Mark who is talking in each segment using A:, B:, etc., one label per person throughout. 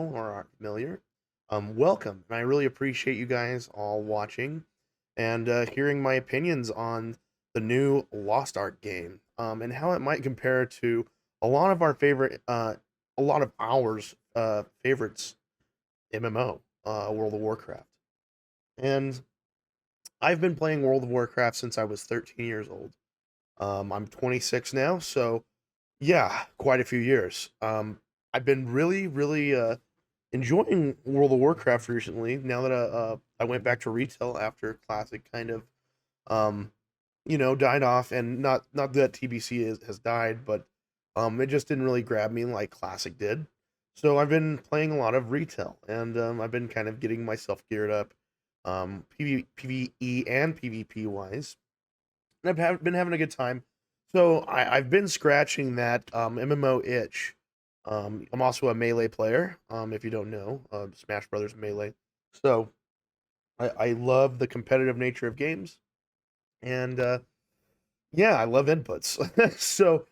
A: or aren't familiar, welcome. And I really appreciate you guys all watching and hearing my opinions on the new Lost Ark game and how it might compare to a lot of ours favorites MMO, World of Warcraft. And I've been playing World of Warcraft since I was 13 years old. I'm 26 now, so yeah, quite a few years. I've been really enjoying World of Warcraft recently. Now that I went back to retail after Classic kind of um, died off, and not that TBC has died, but it just didn't really grab me like Classic did. So I've been playing a lot of retail, and I've been kind of getting myself geared up, PvE and PvP wise, and been having a good time. So I've been scratching that MMO itch. I'm also a melee player. If you don't know, Smash Brothers Melee. So I love the competitive nature of games, and yeah, I love inputs. So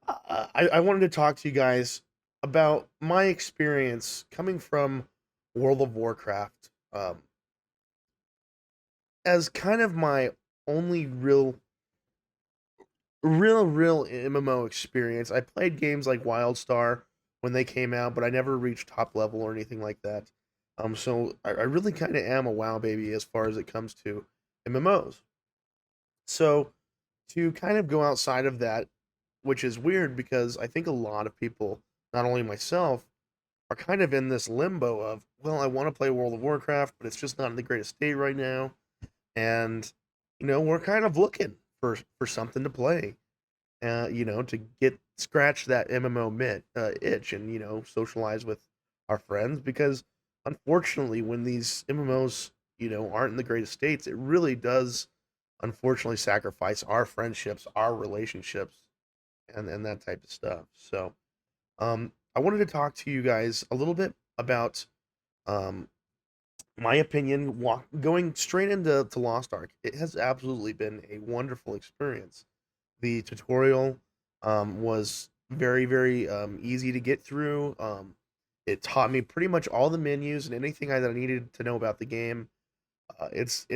A: I wanted to talk to you guys about my experience coming from World of Warcraft as kind of my only real MMO experience. I played games like WildStar when they came out, but I never reached top level or anything like that. So I really kind of am a WoW baby as far as it comes to MMOs. So to kind of go outside of that, which is weird because I think a lot of people, not only myself, are kind of in this limbo of, well, I want to play World of Warcraft, but it's just not in the greatest state right now, and we're kind of looking for something to play, to get scratch that MMO itch and socialize with our friends because unfortunately when these MMOs aren't in the greatest states, it really does unfortunately sacrifice our friendships, our relationships, and that type of stuff. So I wanted to talk to you guys a little bit about um, my opinion. Going straight into Lost Ark, it has absolutely been a wonderful experience. The tutorial was very easy to get through. It taught me pretty much all the menus and anything that I needed to know about the game. It's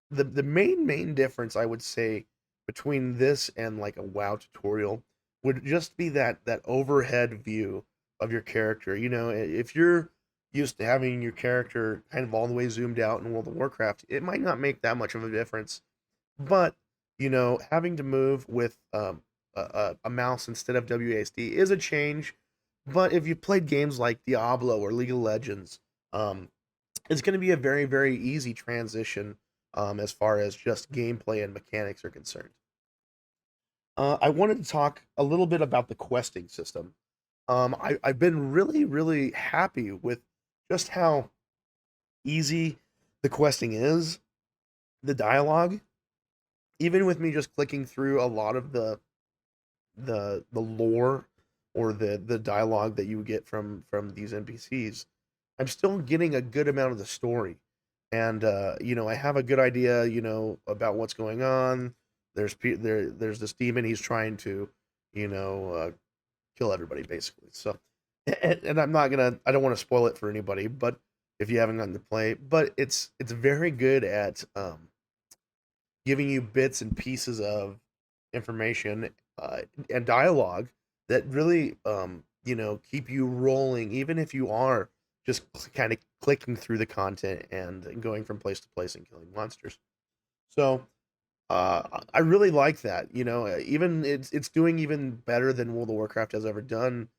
A: the main difference I would say between this and like a WoW tutorial would just be that overhead view of your character. If you're used to having your character kind of all the way zoomed out in World of Warcraft, it might not make that much of a difference. But having to move with a mouse instead of WASD is a change. But if you played games like Diablo or League of Legends, it's going to be a very easy transition as far as just gameplay and mechanics are concerned. I wanted to talk a little bit about the questing system. I've been really happy with just how easy the questing is, the dialogue. Even with me just clicking through a lot of the lore or the dialogue that you get from these NPCs, I'm still getting a good amount of the story. And I have a good idea, about what's going on. There's this demon, he's trying to, you know, uh, kill everybody basically. So and I don't want to spoil it for anybody, but if you haven't gotten to play, but it's very good at giving you bits and pieces of information and dialogue that really keep you rolling, even if you are just kind of clicking through the content and going from place to place and killing monsters. So I really like that. Even it's doing even better than World of Warcraft has ever done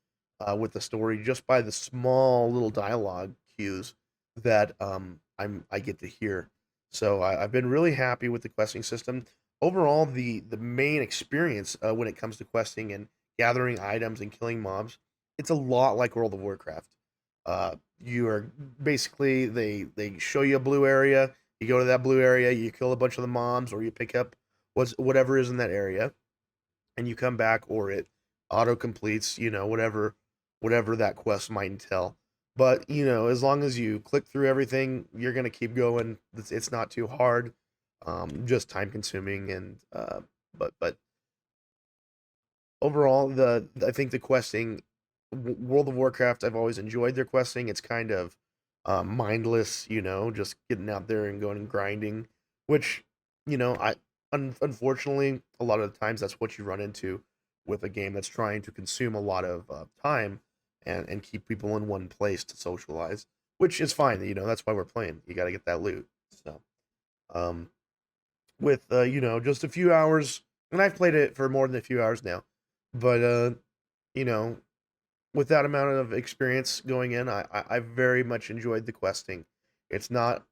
A: with the story, just by the small little dialogue cues that I get to hear. So I've been really happy with the questing system. Overall, the main experience when it comes to questing and gathering items and killing mobs, it's a lot like World of Warcraft. You are basically they show you a blue area, you go to that blue area, you kill a bunch of the mobs, or you pick up whatever is in that area, and you come back, or it auto completes, whatever that quest might entail. But as long as you click through everything, you're gonna keep going. It's not too hard, just time consuming, and but overall, the I think the questing World of Warcraft, I've always enjoyed their questing. It's kind of mindless, just getting out there and going and grinding, which, I unfortunately a lot of the times that's what you run into with a game that's trying to consume a lot of time and keep people in one place to socialize, which is fine. That's why we're playing. You got to get that loot. So, um, with just a few hours, and I've played it for more than a few hours now, but you know with that amount of experience going in, I very much enjoyed the questing. It's not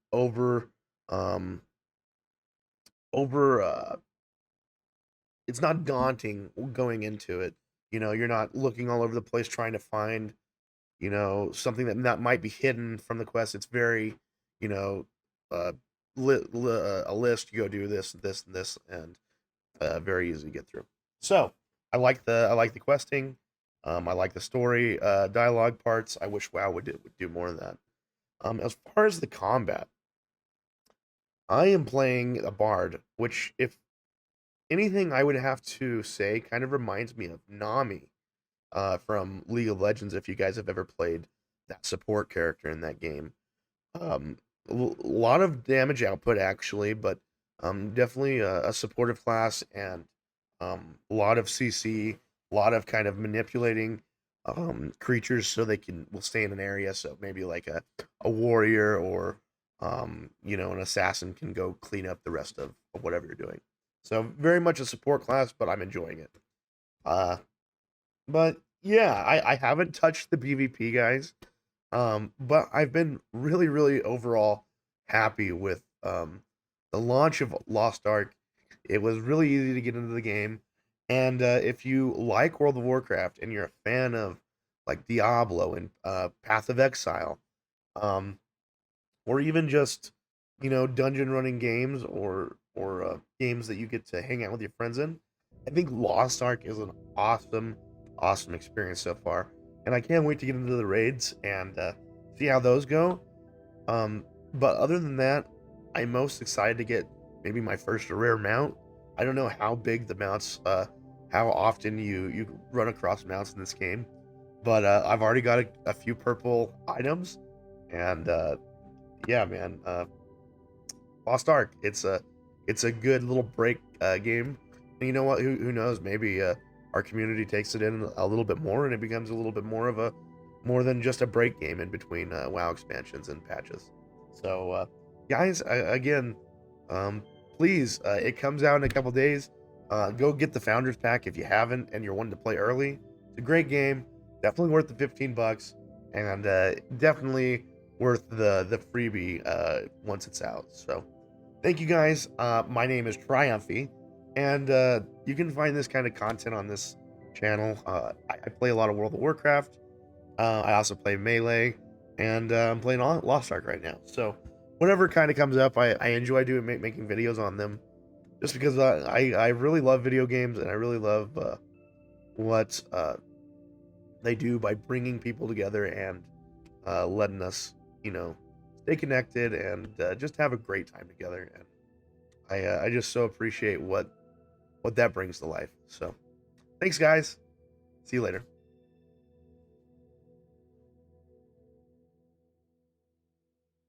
A: um over it's not daunting going into it. You're not looking all over the place trying to find, something that might be hidden from the quest. It's very, you know, uh a list, you go do this, this, and this, and very easy to get through. So I like the questing. I like the story, dialogue parts. I wish WoW would do more of that. As far as the combat, I am playing a bard, which, if anything, I would have to say kind of reminds me of Nami from League of Legends. If you guys have ever played that support character in that game, a lot of damage output actually, but definitely a supportive class, and a lot of CC, a lot of kind of manipulating creatures so they will stay in an area. So maybe like a warrior or an assassin can go clean up the rest of whatever you're doing. So very much a support class, but I'm enjoying it. Uh, but yeah, I haven't touched the PvP, guys. But I've been really, really overall happy with the launch of Lost Ark. It was really easy to get into the game, and if you like World of Warcraft and you're a fan of like Diablo and Path of Exile, um, or even just dungeon running games or games that you get to hang out with your friends in, I think Lost Ark is an awesome experience so far, and I can't wait to get into the raids and see how those go. But other than that, I'm most excited to get maybe my first rare mount. I don't know how big the mounts, how often you run across mounts in this game, but I've already got a few purple items, and yeah, man, Lost Ark. It's a good little break game. And you know what? Who knows? Maybe our community takes it in a little bit more, and it becomes a little bit more than just a break game in between WoW expansions and patches. So, guys, again, um, please, it comes out in a couple days. Go get the Founders Pack if you haven't, and you're wanting to play early. It's a great game, definitely worth the $15, and definitely worth the freebie once it's out. So, thank you guys. My name is Triumphy, and you can find this kind of content on this channel. I play a lot of World of Warcraft. I also play Melee, and I'm playing Lost Ark right now. So whatever kind of comes up, I enjoy making videos on them, just because I really love video games, and I really love what they do by bringing people together and letting us, stay connected and just have a great time together. And I just so appreciate what that brings to life. So thanks, guys. See you later.